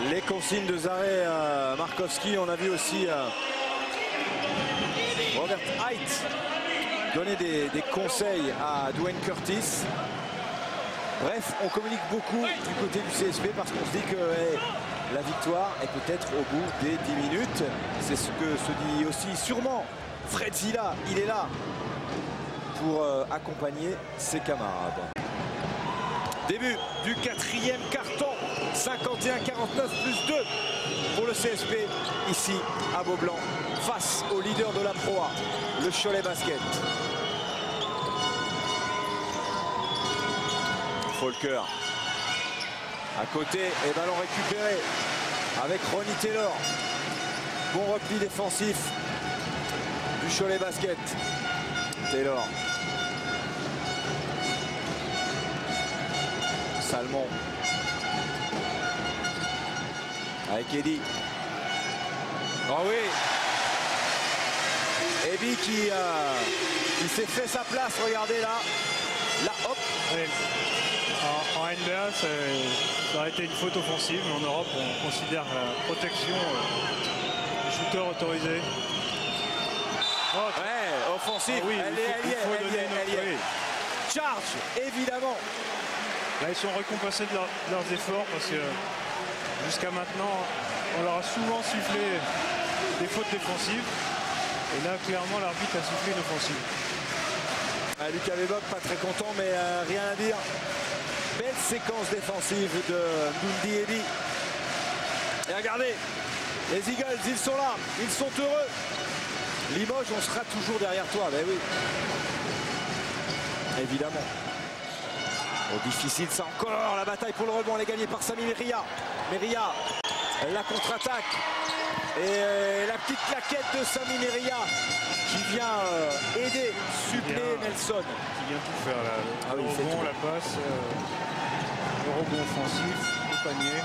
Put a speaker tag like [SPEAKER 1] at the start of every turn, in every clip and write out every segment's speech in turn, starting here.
[SPEAKER 1] Les consignes de Zaré Markowski. On a vu aussi Robert Height donner des conseils à Dwayne Curtis. Bref, on communique beaucoup du côté du CSP parce qu'on se dit que la victoire est peut-être au bout des 10 minutes. C'est ce que se dit aussi sûrement Fred Zilla. Il est là pour accompagner ses camarades. Début du quatrième carton. 51-49 plus 2 pour le CSP ici à Beaublanc face au leader de la Pro A, le Cholet Basket. Folker à côté et ballon récupéré avec Ronnie Taylor. Bon repli défensif du Cholet Basket. Taylor. Salmon. Avec Eddy. Oh oui. Eddy qui s'est fait sa place, regardez là. Là, hop.
[SPEAKER 2] Oui. En NBA, ça aurait été une faute offensive, mais en Europe, on considère la protection du shooter autorisé.
[SPEAKER 1] Oh, ouais, offensive.
[SPEAKER 2] Ah oui,
[SPEAKER 1] elle y est. Charge, évidemment.
[SPEAKER 2] Là, ils sont récompensés de leurs efforts parce que jusqu'à maintenant, on leur a souvent sifflé des fautes défensives. Et là, clairement, l'arbitre a sifflé une offensive.
[SPEAKER 1] Lucas Webok, pas très content, mais rien à dire. Belle séquence défensive de Ndundi Eddy. Et regardez, les Eagles, ils sont là, ils sont heureux. Limoges, on sera toujours derrière toi, ben oui. Évidemment. Oh, difficile, ça encore. La bataille pour le rebond, elle est gagnée par Sami Meria. Meria, la contre-attaque. Et la petite claquette de Sami Meria qui vient aider, suppléer Nelson.
[SPEAKER 2] Qui vient tout faire là. Le rebond, la passe, le rebond offensif, le panier.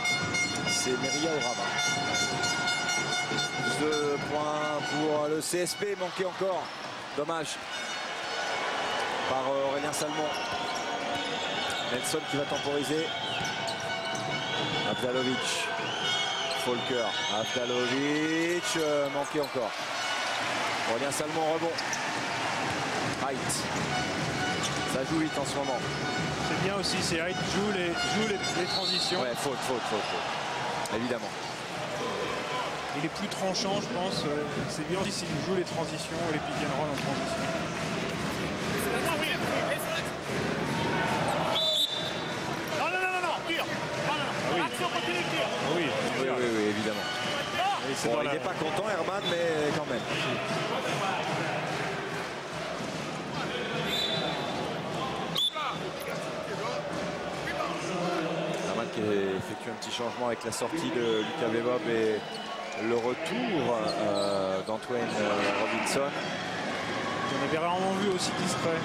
[SPEAKER 1] C'est Meria au rabat. 2 points pour le CSP, manqué encore. Dommage. Par Aurélien Salmon. Nelson qui va temporiser. Avdalovic. Folker. Avdalovic. Manqué encore. Aurélien Salmon rebond. Height. Ça joue vite en ce moment.
[SPEAKER 2] C'est bien aussi, c'est Height joue les transitions.
[SPEAKER 1] Ouais, faute. Évidemment.
[SPEAKER 2] Il est plus tranchant, je pense. C'est bien aussi s'il joue les transitions et les pick and roll en transition.
[SPEAKER 1] Oui, évidemment. Bon, il n'est pas content, Herman, mais quand même. Herman qui effectue un petit changement avec la sortie de Lucas Webob et le retour d'Antoine Robinson.
[SPEAKER 2] On avait rarement vu aussi discret.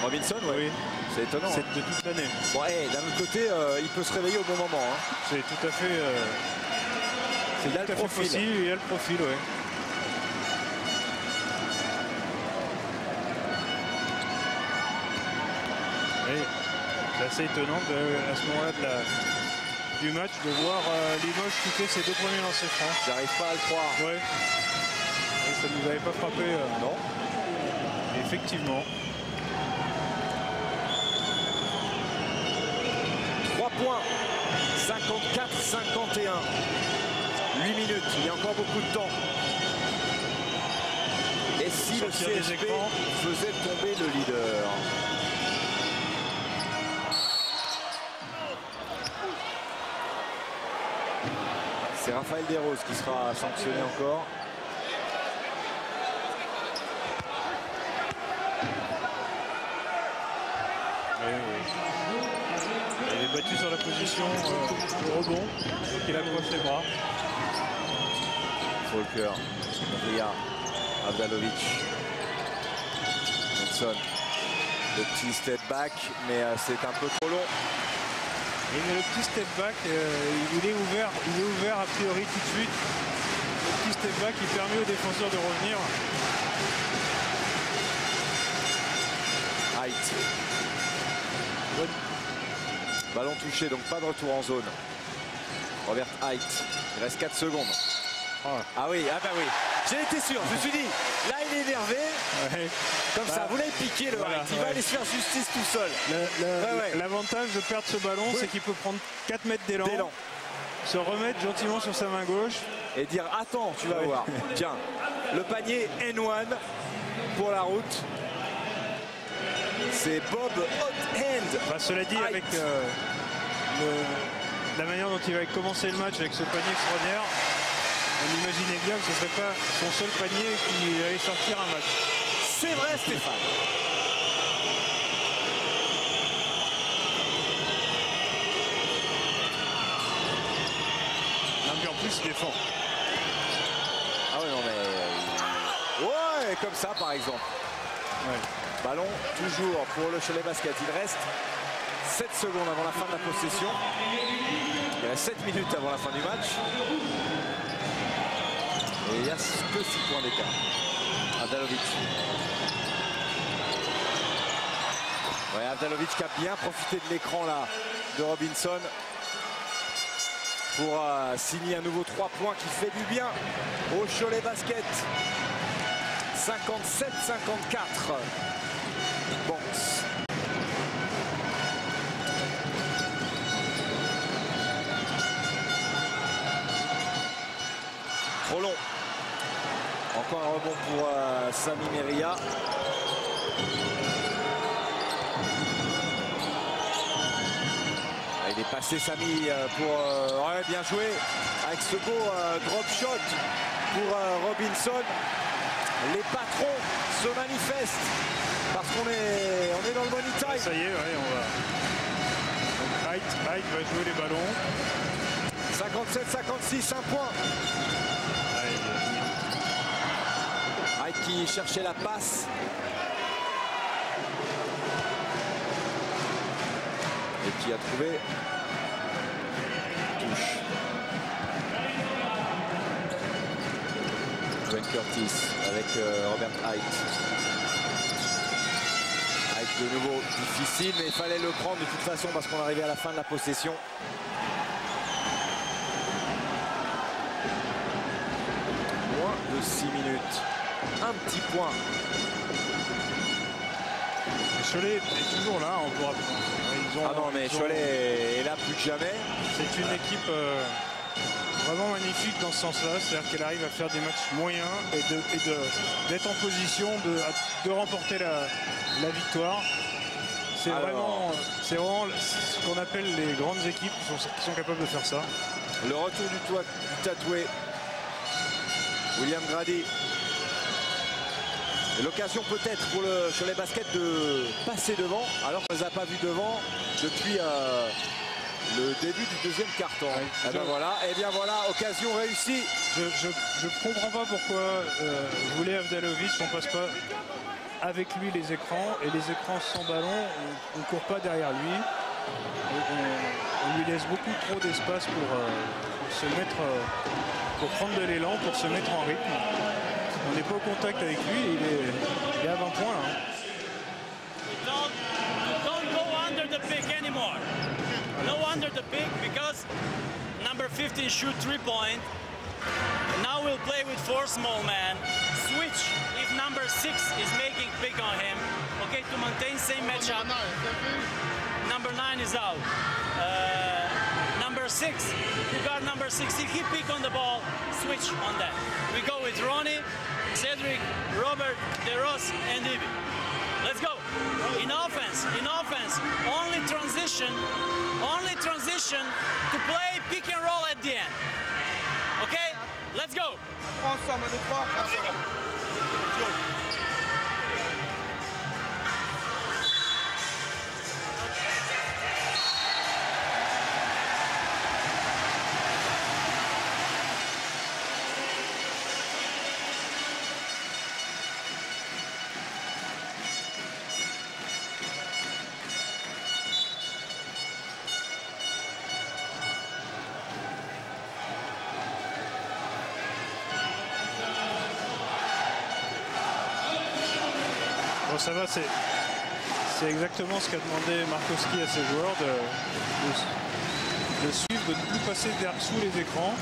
[SPEAKER 1] Robinson, oui. C'est étonnant.
[SPEAKER 2] C'est de toute l'année.
[SPEAKER 1] Bon, d'un autre côté, il peut se réveiller au bon moment. Hein.
[SPEAKER 2] C'est tout à fait.
[SPEAKER 1] C'est tout à fait
[SPEAKER 2] possible. Il y a le profil, oui. C'est assez étonnant à ce moment-là du match de voir Limoges shooter ses 2 premiers lancers francs.
[SPEAKER 1] J'arrive pas à le croire.
[SPEAKER 2] Ouais. Et ça ne nous avait pas frappé.
[SPEAKER 1] Non.
[SPEAKER 2] Effectivement.
[SPEAKER 1] 3 points. 54-51. 8 minutes. Il y a encore beaucoup de temps. Et si le CSP faisait tomber le leader? C'est Raphaël Desroses qui sera sanctionné encore.
[SPEAKER 2] Il est battu sur la position de rebond. Il accroche les bras.
[SPEAKER 1] Folker, Ria, Avdalovic, Nelson. Le petit step back, mais c'est un peu trop long.
[SPEAKER 2] Et le petit step back, il est ouvert a priori tout de suite. Le petit step back, il permet aux défenseurs de revenir.
[SPEAKER 1] Height. Ballon touché, donc pas de retour en zone. Robert Height. Il reste 4 secondes.
[SPEAKER 2] Oh.
[SPEAKER 1] Ah oui, j'ai été sûr, je me suis dit, là il est énervé,
[SPEAKER 2] ouais.
[SPEAKER 1] Comme ça, vous l'avez piqué le Height, il va aller se faire justice tout seul.
[SPEAKER 2] L'avantage de perdre ce ballon, c'est qu'il peut prendre 4 mètres d'élan, se remettre gentiment sur sa main gauche.
[SPEAKER 1] Et dire, attends, tu vas voir. Tiens, le panier N1 pour la route. C'est Bob Hot-Hand.
[SPEAKER 2] Bah, cela dit, avec la manière dont il va commencer le match avec ce panier extraordinaire, on imaginait bien que ce ne serait pas son seul panier qui allait sortir un match.
[SPEAKER 1] C'est vrai, Stéphane.
[SPEAKER 2] Non, mais en plus, il défend.
[SPEAKER 1] Ah ouais, non, mais... Ouais, comme ça, par exemple.
[SPEAKER 2] Ouais.
[SPEAKER 1] Ballon, toujours pour le Cholet Basket. Il reste 7 secondes avant la fin de la possession. Il reste 7 minutes avant la fin du match. Et il y a que 6 points d'écart. Avdalovic. Ouais, Avdalovic qui a bien profité de l'écran là de Robinson pour signer un nouveau 3 points qui fait du bien au Cholet Basket. 57-54. Banks. Trop long. Encore un rebond pour Sami Meria. Il est passé Sami pour... ouais, bien joué avec ce beau drop shot pour Robinson. Les patrons se manifestent parce qu'on est dans le money time.
[SPEAKER 2] Ça y est, ouais, on va. Height va jouer les ballons.
[SPEAKER 1] 57-56, un point. Height qui cherchait la passe. Et qui a trouvé touche. Dwayne Curtis avec Robert Height. Height de nouveau difficile, mais il fallait le prendre de toute façon parce qu'on arrivait à la fin de la possession. Moins de 6 minutes. Un petit point.
[SPEAKER 2] Cholet est toujours là. On pourra...
[SPEAKER 1] Ah non, mais Cholet est là plus que jamais.
[SPEAKER 2] C'est une équipe vraiment magnifique dans ce sens-là. C'est-à-dire qu'elle arrive à faire des matchs moyens et d'être en position de remporter la victoire. C'est vraiment ce qu'on appelle les grandes équipes qui sont capables de faire ça.
[SPEAKER 1] Le retour du tatoué. William Grady. L'occasion peut-être pour le Cholet Basket de passer devant, alors qu'on ne les a pas vus devant depuis le début du deuxième quart-temps. Et bien voilà, occasion réussie.
[SPEAKER 2] Je ne comprends pas pourquoi voulait Avdalovic, on passe pas avec lui les écrans, et les écrans sans ballon, on ne court pas derrière lui. On lui laisse beaucoup trop d'espace pour se mettre, pour prendre de l'élan, pour se mettre en rythme. On n'est pas au contact avec lui, il est à 20 points là.
[SPEAKER 3] Don't go under the pick anymore. No under the pick because number 15 shoot 3-point. Now we'll play with 4 small men. Switch if number 6 is making pick on him. Okay, to maintain same matchup. Number 9 is out. Number 6, you got number 6. If he pick on the ball, switch on that. We go with Ronnie, Cedric, Robert, DeRoss, and Ibi. Let's go. In offense, only transition to play pick and roll at the end. Okay, let's go.
[SPEAKER 2] Bon, ça va, c'est exactement ce qu'a demandé Markowski à ses joueurs de suivre, de ne plus passer sous les écrans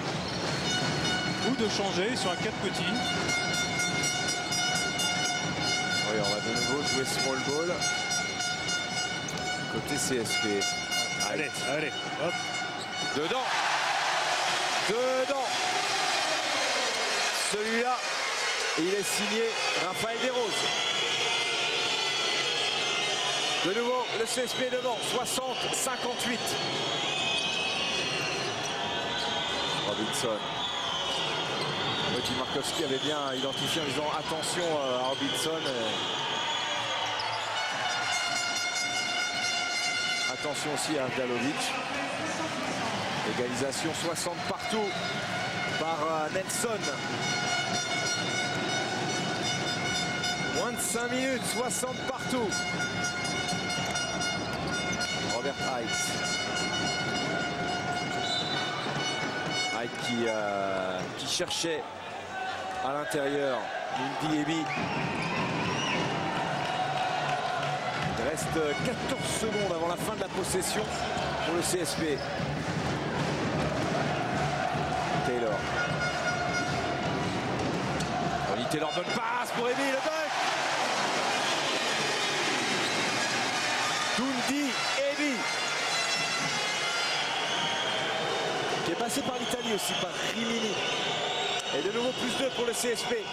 [SPEAKER 2] ou de changer. Ils sont à 4 petits.
[SPEAKER 1] Oui, on va de nouveau jouer small ball. Côté CSP.
[SPEAKER 2] Allez, allez, hop.
[SPEAKER 1] Dedans. Dedans. Celui-là, il est signé Raphaël Desroses. De nouveau, le CSP devant, 60-58. Robinson. Petit Markowski avait bien identifié en disant attention à Robinson. Attention aussi à Avdalovic. Égalisation 60 partout par Nelson. Moins de 5 minutes, 60 partout. Robert Height. Height qui cherchait à l'intérieur Lindy Eby. Il reste 14 secondes avant la fin de la possession pour le CSP. Taylor. Ronnie Taylor, bonne passe pour Eby, le dunk. Dundee Eby, qui est passé par l'Italie aussi, par Rimini. Et de nouveau plus 2 pour le CSP.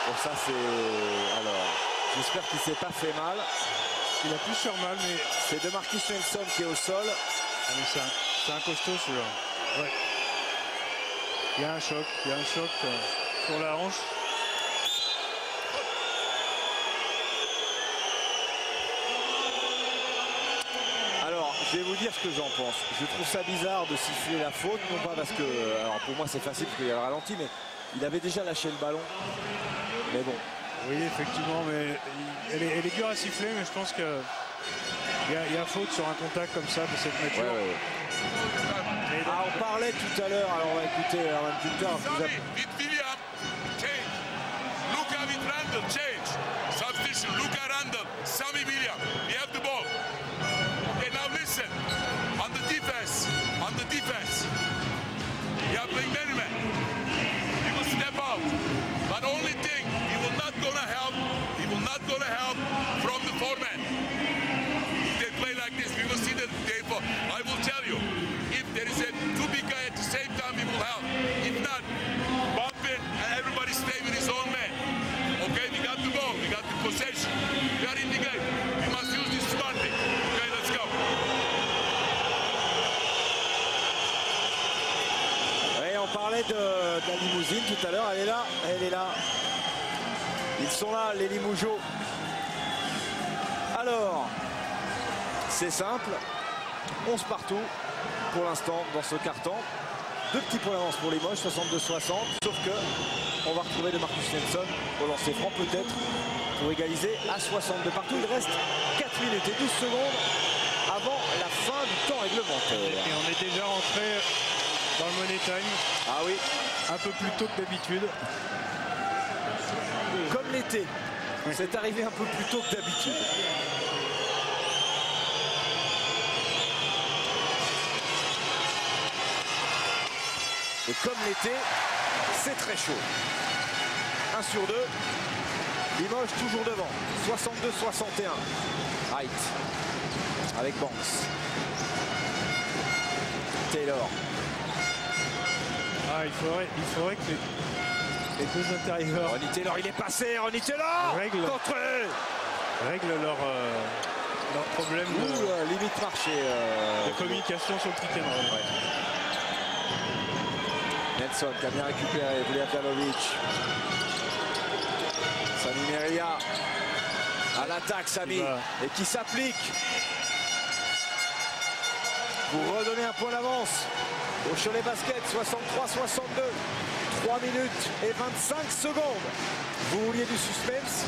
[SPEAKER 1] Bon, ça c'est... Alors, j'espère qu'il ne s'est pas fait mal.
[SPEAKER 2] Il a pu se faire mal, mais...
[SPEAKER 1] C'est de Marcus Nelson qui est au sol.
[SPEAKER 2] Ah, mais c'est un costaud celui-là. Ouais. Il y a un choc sur la hanche.
[SPEAKER 1] Alors, je vais vous dire ce que j'en pense. Je trouve ça bizarre de siffler la faute, non pas parce que... Alors pour moi c'est facile parce qu'il y a le ralenti, mais il avait déjà lâché le ballon. Mais bon.
[SPEAKER 2] Oui, effectivement, mais elle est dure à siffler, mais je pense qu'il y a faute sur un contact comme ça de cette nature.
[SPEAKER 1] Ouais. Ah, on parlait tout à l'heure, alors on va écouter Herman Pinter.
[SPEAKER 4] With William, change. Luka with Randall, change. Substitution, Luka Randall, Sammy William. We have the ball. Okay, now listen. On the defense, we are playing many men. We will step out. But only thing, he will not gonna help from the foreman. If they play like this, we will see the day for. I will tell you, if there is a too big guy at the same time, we will help. If not, bump it and everybody stay with his own man. Okay, we got the ball, we got the possession. We are in the game. We must use this smartly. Okay, let's go.
[SPEAKER 1] Oui, on parlait de la limousine tout à l'heure. Elle est là. Ils sont là, les Limougeaux. Alors, c'est simple. 11 partout pour l'instant dans ce carton. 2 petits points d'avance pour Limoges, 62-60. Sauf que on va retrouver de Marcus Nelson au lancer franc peut-être pour égaliser à 62 partout. Il reste 4 minutes et 12 secondes avant la fin du temps réglementaire.
[SPEAKER 2] Et on est déjà rentré dans le money time.
[SPEAKER 1] Ah oui.
[SPEAKER 2] Un peu plus tôt que d'habitude.
[SPEAKER 1] Comme l'été. Oui. C'est arrivé un peu plus tôt que d'habitude. Et comme l'été, c'est très chaud. 1 sur 2. Limoges toujours devant. 62-61. Height. Avec Banks. Taylor.
[SPEAKER 2] Ah, il faudrait que les deux intérieurs...
[SPEAKER 1] Ronnie Taylor, il est passé. Ronnie Taylor
[SPEAKER 2] règle leur problème
[SPEAKER 1] limite marché.
[SPEAKER 2] De communication sur le pick and roll.
[SPEAKER 1] Ouais. Nelson qui a bien récupéré. Vujatovic. Sami Meria à l'attaque, Sami, et qui s'applique pour redonner un point d'avance au Cholet Basket. 63-62. 3 minutes et 25 secondes. Vous vouliez du suspense,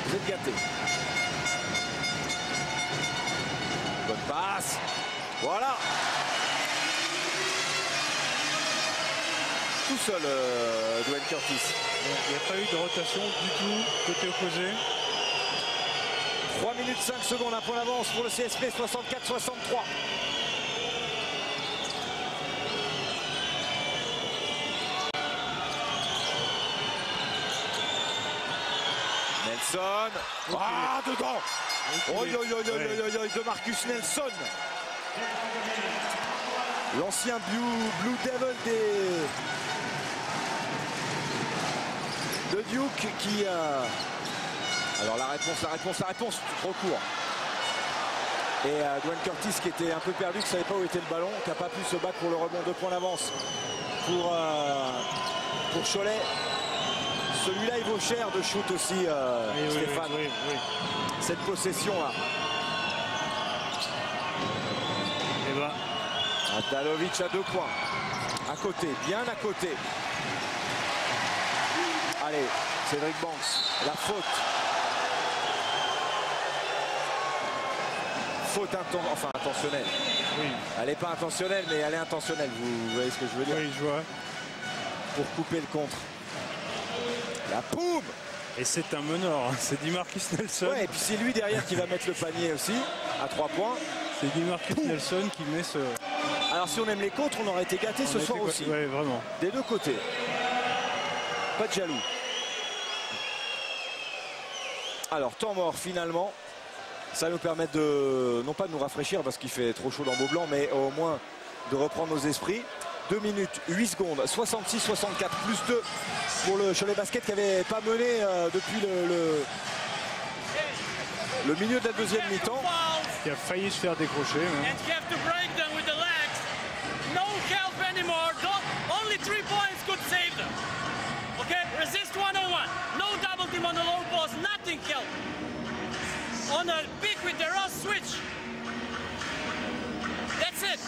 [SPEAKER 1] vous êtes gâtés. Bonne passe. Voilà. tout seul, Dwayne Curtis.
[SPEAKER 2] Il n'y a pas eu de rotation du tout côté opposé.
[SPEAKER 1] 3 minutes 5 secondes, un point d'avance pour le CSP, 64-63. Nelson. Ah, dedans. De Marcus Nelson. L'ancien Blue Devil de Duke qui... Alors la réponse, trop court. Et Dwayne Curtis qui était un peu perdu, qui ne savait pas où était le ballon, qui n'a pas pu se battre pour le rebond. 2 points d'avance pour Cholet. Celui-là, il vaut cher de shoot aussi, oui, Stéphane.
[SPEAKER 2] Oui.
[SPEAKER 1] Cette possession-là.
[SPEAKER 2] Et bah.
[SPEAKER 1] Atalovic à 2 points. À côté, bien à côté. Allez, Cédric Banks, la faute. Faute intentionnelle.
[SPEAKER 2] Oui.
[SPEAKER 1] Elle n'est pas intentionnelle, mais elle est intentionnelle. Vous voyez ce que je veux dire?
[SPEAKER 2] Oui, je vois.
[SPEAKER 1] Pour couper le contre. La poum!
[SPEAKER 2] Et c'est un meneur, hein. C'est DeMarcus Nelson.
[SPEAKER 1] Ouais, et puis c'est lui derrière qui va mettre le panier aussi, à 3 points.
[SPEAKER 2] C'est DeMarcus Nelson qui met ce...
[SPEAKER 1] Alors si on aime les contres, on aurait été gâtés ce soir aussi.
[SPEAKER 2] Oui, vraiment.
[SPEAKER 1] Des deux côtés. Pas de jaloux. Alors, temps mort finalement. Ça nous permet de, non pas de nous rafraîchir parce qu'il fait trop chaud dans Beaublanc, mais au moins de reprendre nos esprits. 2 minutes, 8 secondes, 66-64, plus 2 pour le Cholet Basket qui n'avait pas mené depuis le milieu de la deuxième mi-temps.
[SPEAKER 2] Qui a failli se faire décrocher. Hein.
[SPEAKER 3] Only 3 points could save them. Okay, resist 1-on-1. No double team on the low post, nothing help. On a pick with the Ross switch. That's it.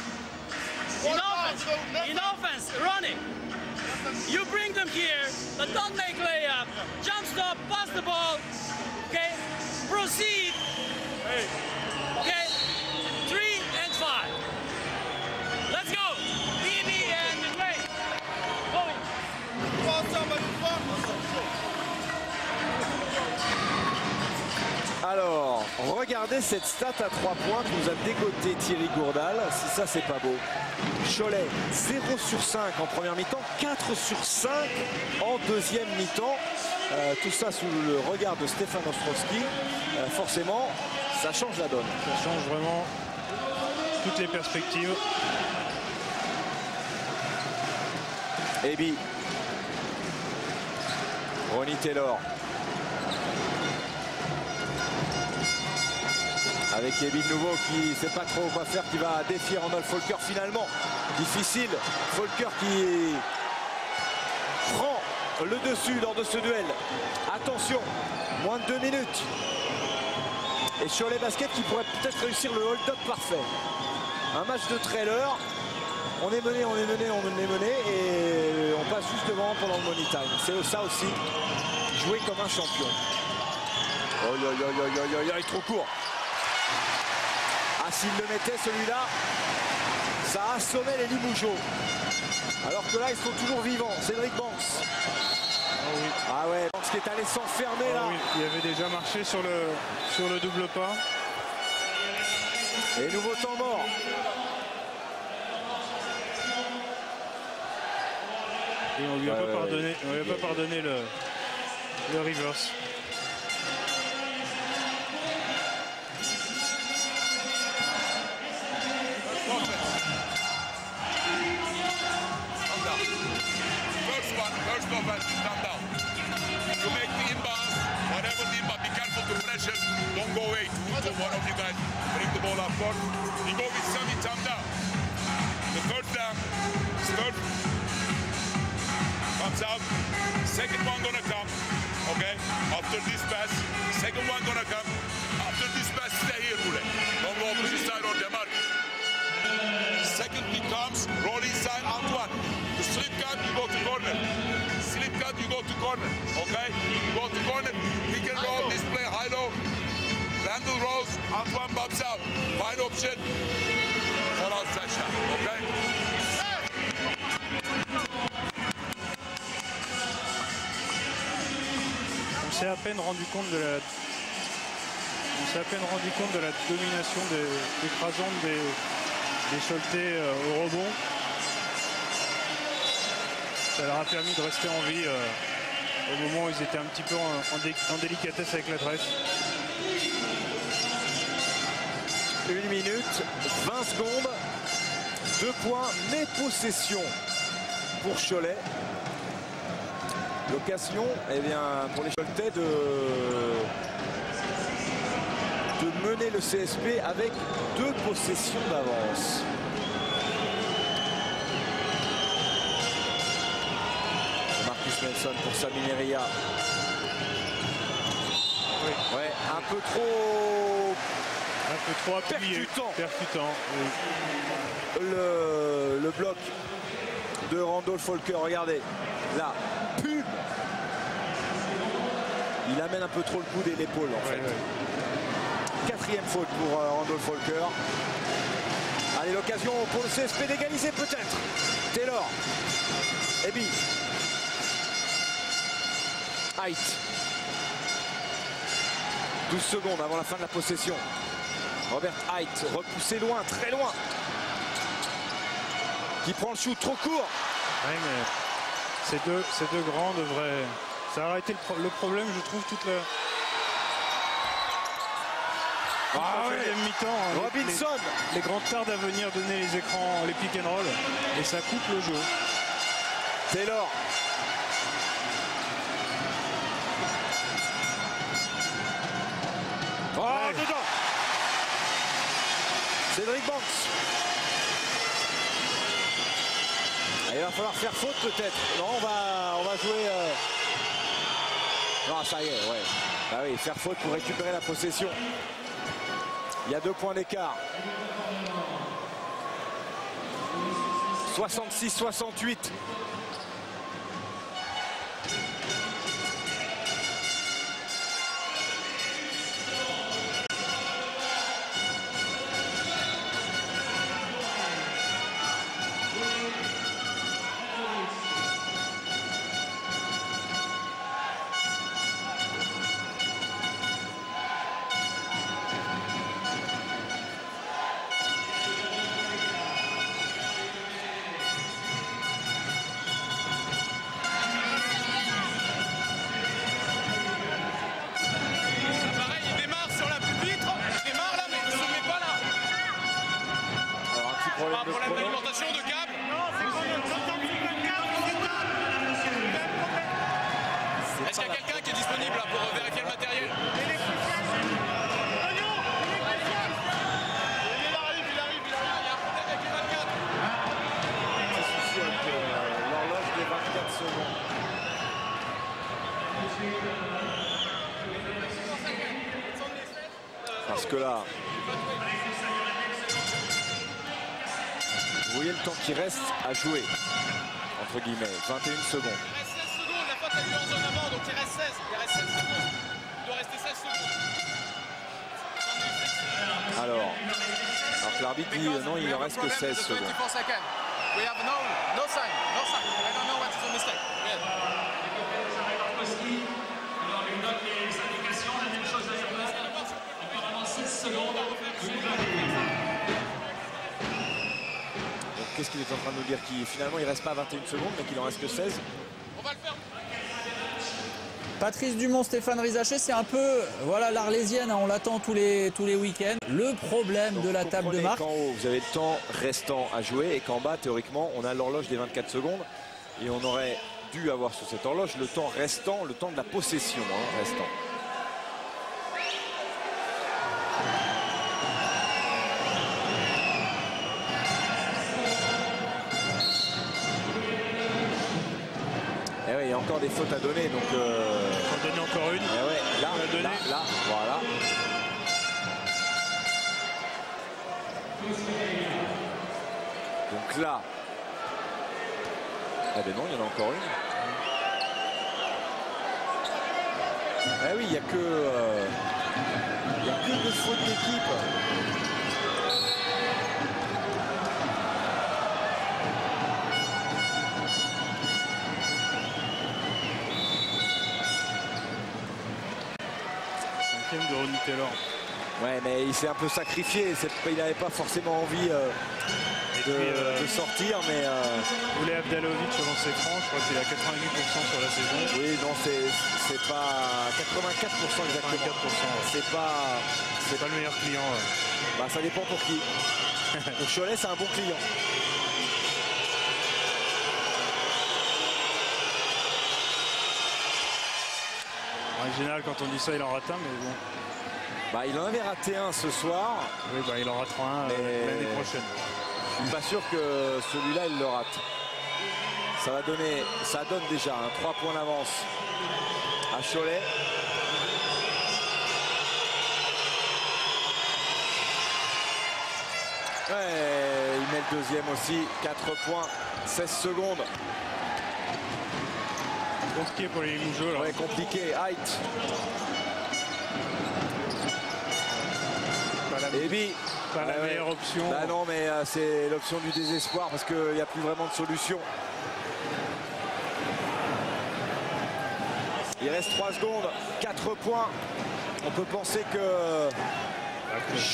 [SPEAKER 3] In offense, running. You bring them here, but don't make layup. Jump stop, pass the ball. Okay, proceed. Okay, 3 and 5. Let's go. BB and Ray. Going.
[SPEAKER 1] Alors, regardez cette stat à 3 points que nous a dégoté Thierry Gourdal. Si ça, c'est pas beau. Cholet, 0 sur 5 en première mi-temps, 4 sur 5 en deuxième mi-temps. Tout ça sous le regard de Stéphane Ostrowski. Forcément, ça change la donne.
[SPEAKER 2] Ça change vraiment toutes les perspectives.
[SPEAKER 1] Ebi. Ronnie Taylor. Avec Ebi de nouveau qui ne sait pas trop quoi faire, qui va défier Randall Folker finalement. Difficile. Folker qui prend le dessus lors de ce duel. Attention, moins de 2 minutes. Et Cholet Basket qui pourrait peut-être réussir le hold-up parfait. Un match de trailer. On est mené et on passe juste devant pendant le money time. C'est ça aussi, jouer comme un champion. Il est trop court. Ah, s'il le mettait celui-là, ça assommait les Limougeaux. Alors que là, ils sont toujours vivants. Cédric Banks.
[SPEAKER 2] Ah oui.
[SPEAKER 1] Ah ouais, Banks qui est allé s'enfermer là.
[SPEAKER 2] Oui. Il avait déjà marché sur le double pas.
[SPEAKER 1] Et nouveau temps mort.
[SPEAKER 2] Et on lui a pas pardonné le reverse.
[SPEAKER 4] First offense, stand down. To make the inbounds, whatever the inbound, be careful to pressure. Don't go away. One of you guys bring the ball up court. You go with Sammy Tam down. The third down, third comes out. Second one gonna come. Okay? After this pass, second one gonna come. After this pass, stay here, Mule. Don't go opposite side or Demarc. Second pick comes, roll inside, Antoine. The slip cut, you go to corner. Slip cut, you go to corner. Okay? You go to corner, pick and roll, display high-low. Randall rolls, Antoine bumps out. Wide option. Call out Sasha. Okay?
[SPEAKER 2] s'est à peine rendu compte de la domination écrasante des Choletais au rebond. Ça leur a permis de rester en vie au moment où ils étaient un petit peu en délicatesse avec la tresse.
[SPEAKER 1] 1 minute, 20 secondes, 2 points, mais possession pour Cholet. L'occasion, eh bien, pour les Choletais de mener le CSP avec 2 possessions d'avance. Marcus Nelson pour Sami Neria.
[SPEAKER 2] Oui.
[SPEAKER 1] Ouais, un peu trop
[SPEAKER 2] appuyé, percutant. Oui.
[SPEAKER 1] Le bloc de Randolph Folker, regardez, là, pub. Il amène un peu trop le coude et l'épaule en fait.
[SPEAKER 2] Ouais.
[SPEAKER 1] 4e faute pour Randolph Folker. Allez, l'occasion pour le CSP d'égaliser peut-être. Taylor. Ebi. Height. 12 secondes avant la fin de la possession. Robert Height, repoussé loin, très loin. Qui prend le shoot trop court.
[SPEAKER 2] Oui, mais ces deux grands devraient... Ça aurait été le problème, je trouve, toute la... deuxième mi-temps.
[SPEAKER 1] Robinson.
[SPEAKER 2] Les grands tardent à venir donner les écrans, les pick and roll. Et ça coupe le jeu.
[SPEAKER 1] Taylor. Oh, dedans. Cédric Banks. Il va falloir faire faute peut-être. Non, on va jouer... Non, ça y est, ouais. Bah oui, faire faute pour récupérer la possession. Il y a 2 points d'écart. 66-68.
[SPEAKER 3] Problème d'alimentation de câble. Est-ce qu'il y a quelqu'un qui est disponible là, pour vérifier le matériel? Il arrive. Il y a un problème avec les 24.
[SPEAKER 1] C'est souci avec l'horloge des 24 secondes. Parce que là... Vous voyez le temps qui reste à jouer, entre guillemets, 21 secondes.
[SPEAKER 3] Il reste 16 secondes, la faute a eu en zone avant, donc il reste 16. Il reste 16 secondes. Il doit rester 16 secondes.
[SPEAKER 1] Alors que l'arbitre dit non, il ne reste que 16 secondes.
[SPEAKER 3] We have no sign. I don't know what is the mistake.
[SPEAKER 5] Alors il donne les indications, la même chose à Airbus. Apparemment 16 secondes.
[SPEAKER 1] Qu'est-ce qu'il est en train de nous dire? Finalement, il ne reste pas 21 secondes, mais qu'il en reste que 16.
[SPEAKER 3] On va le faire.
[SPEAKER 6] Patrice Dumont, Stéphane Rizaché, c'est un peu voilà l'Arlésienne, hein, on l'attend tous les week-ends. Le problème
[SPEAKER 1] Donc,
[SPEAKER 6] de la table de marque.
[SPEAKER 1] Qu'en haut, vous avez le temps restant à jouer et qu'en bas, théoriquement, on a l'horloge des 24 secondes. Et on aurait dû avoir sur cette horloge le temps restant, le temps de la possession restant. Et oui, il y a encore des fautes à donner, donc...
[SPEAKER 2] On en donne encore une.
[SPEAKER 1] Ouais, là, voilà. Donc là... Ah ben non, il y en a encore une. Eh oui, il n'y a que 2 fautes d'équipe.
[SPEAKER 2] 4e de Ronnie Taylor.
[SPEAKER 1] Ouais, mais il s'est un peu sacrifié. Il n'avait pas forcément envie de sortir, mais
[SPEAKER 2] Oulé Abdalovic selon ses francs, je crois qu'il est à 88% sur la saison.
[SPEAKER 1] oui, non, c'est pas 84% exactement.
[SPEAKER 2] 84%,
[SPEAKER 1] C'est pas,
[SPEAKER 2] c'est pas le meilleur client.
[SPEAKER 1] bah, ça dépend pour qui. Pour Cholet, c'est un bon client.
[SPEAKER 2] En général, quand on dit ça, il en rate un, mais bon.
[SPEAKER 1] Bah, il en avait raté un ce soir.
[SPEAKER 2] Oui, bah, il en ratera un l'année prochaine.
[SPEAKER 1] Je suis pas sûr que celui-là, il le rate. Ça donne déjà 3 points d'avance à Cholet. Ouais, il met le deuxième aussi. 4 points, 16 secondes.
[SPEAKER 2] Compliqué pour les Limougeaux.
[SPEAKER 1] Ouais, compliqué. Height.
[SPEAKER 2] Pas la meilleure option.
[SPEAKER 1] Bah non, mais c'est l'option du désespoir parce qu'il n'y a plus vraiment de solution. Il reste 3 secondes, 4 points. On peut penser que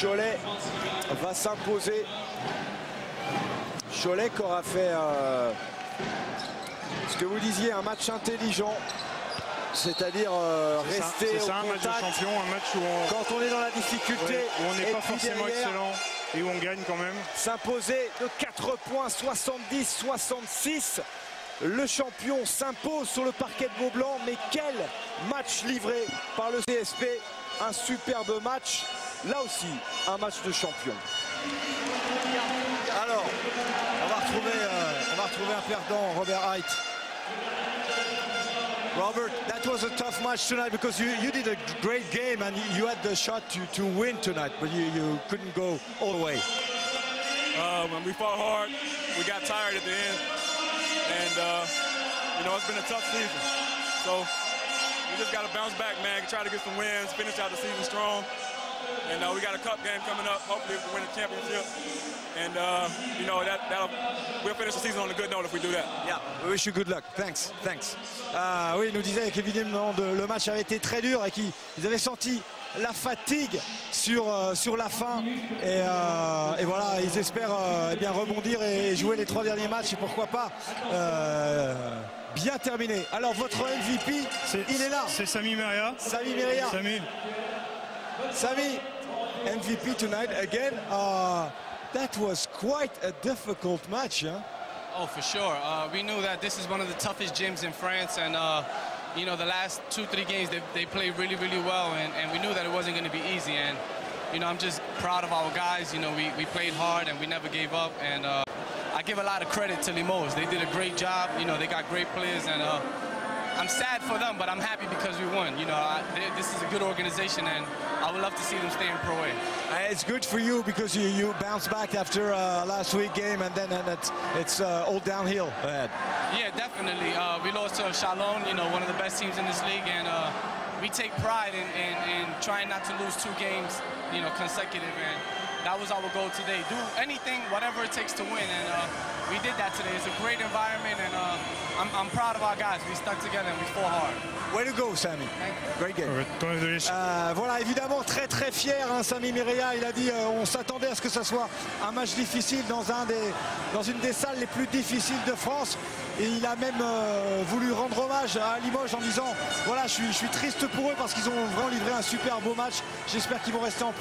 [SPEAKER 1] Cholet va s'imposer. Cholet qui aura fait ce que vous disiez, un match intelligent. C'est-à-dire rester au
[SPEAKER 2] un match de
[SPEAKER 1] contact
[SPEAKER 2] champion, un match où
[SPEAKER 1] quand on est dans la difficulté,
[SPEAKER 2] où on n'est
[SPEAKER 1] et
[SPEAKER 2] pas
[SPEAKER 1] puis
[SPEAKER 2] forcément
[SPEAKER 1] derrière,
[SPEAKER 2] excellent et où on gagne quand même.
[SPEAKER 1] s'imposer de 4 points, 70-66. Le champion s'impose sur le parquet de Beaublanc, mais quel match livré par le CSP. Un superbe match, là aussi un match de champion.
[SPEAKER 7] Alors, on va retrouver un perdant, Robert Height. Robert, that was a tough match tonight because you did a great game and you had the shot to win tonight, but you couldn't go all the way.
[SPEAKER 8] When we fought hard, we got tired at the end, and you know, it's been a tough season. So we just got to bounce back, man. Try to get some wins, finish out the season strong. And we got a cup game coming up. Hopefully, we win a championship. And you know, we'll finish the season on a good note if we do that.
[SPEAKER 7] Yeah, we wish you good luck. Thanks. Oui, il nous disait qu'évidemment le match avait été très dur et qu'ils avaient senti la fatigue sur la fin. Et voilà, ils espèrent eh bien rebondir et jouer les 3 derniers matchs et pourquoi pas bien terminer. Alors votre MVP, il est là.
[SPEAKER 2] C'est Sami Meria.
[SPEAKER 7] Sami Meria. Sami, MVP tonight again. That was quite a difficult match, huh?
[SPEAKER 9] Oh, for sure. We knew that this is one of the toughest gyms in France, and you know, the last 2-3 games they played really, really well, and we knew that it wasn't going to be easy. And you know, I'm just proud of our guys. You know, we played hard and we never gave up. And I give a lot of credit to Limoges. They did a great job. You know, they got great players, and I'm sad for them, but I'm happy because we won. You know, this is a good organization, and I would love to see them stay in Pro A.
[SPEAKER 7] It's good for you because you bounced back after last week game, and then it's all downhill ahead.
[SPEAKER 9] Yeah, definitely. We lost to Chalon, you know, one of the best teams in this league, and we take pride in trying not to lose 2 games, you know, consecutive. And that was our goal today. Do anything, whatever it takes to win, and we did that today. It's a great environment, and I'm proud of our guys. We stuck together and we fought hard.
[SPEAKER 7] Way to go, Sami. Great game. Voilà, évidemment très très fier, hein, Sami Meria. Il a dit on s'attendait à ce que ça soit un match difficile dans une des salles les plus difficiles de France. Et il a même voulu rendre hommage à Limoges en disant voilà, je suis triste pour eux parce qu'ils ont vraiment livré un super beau match. J'espère qu'ils vont rester en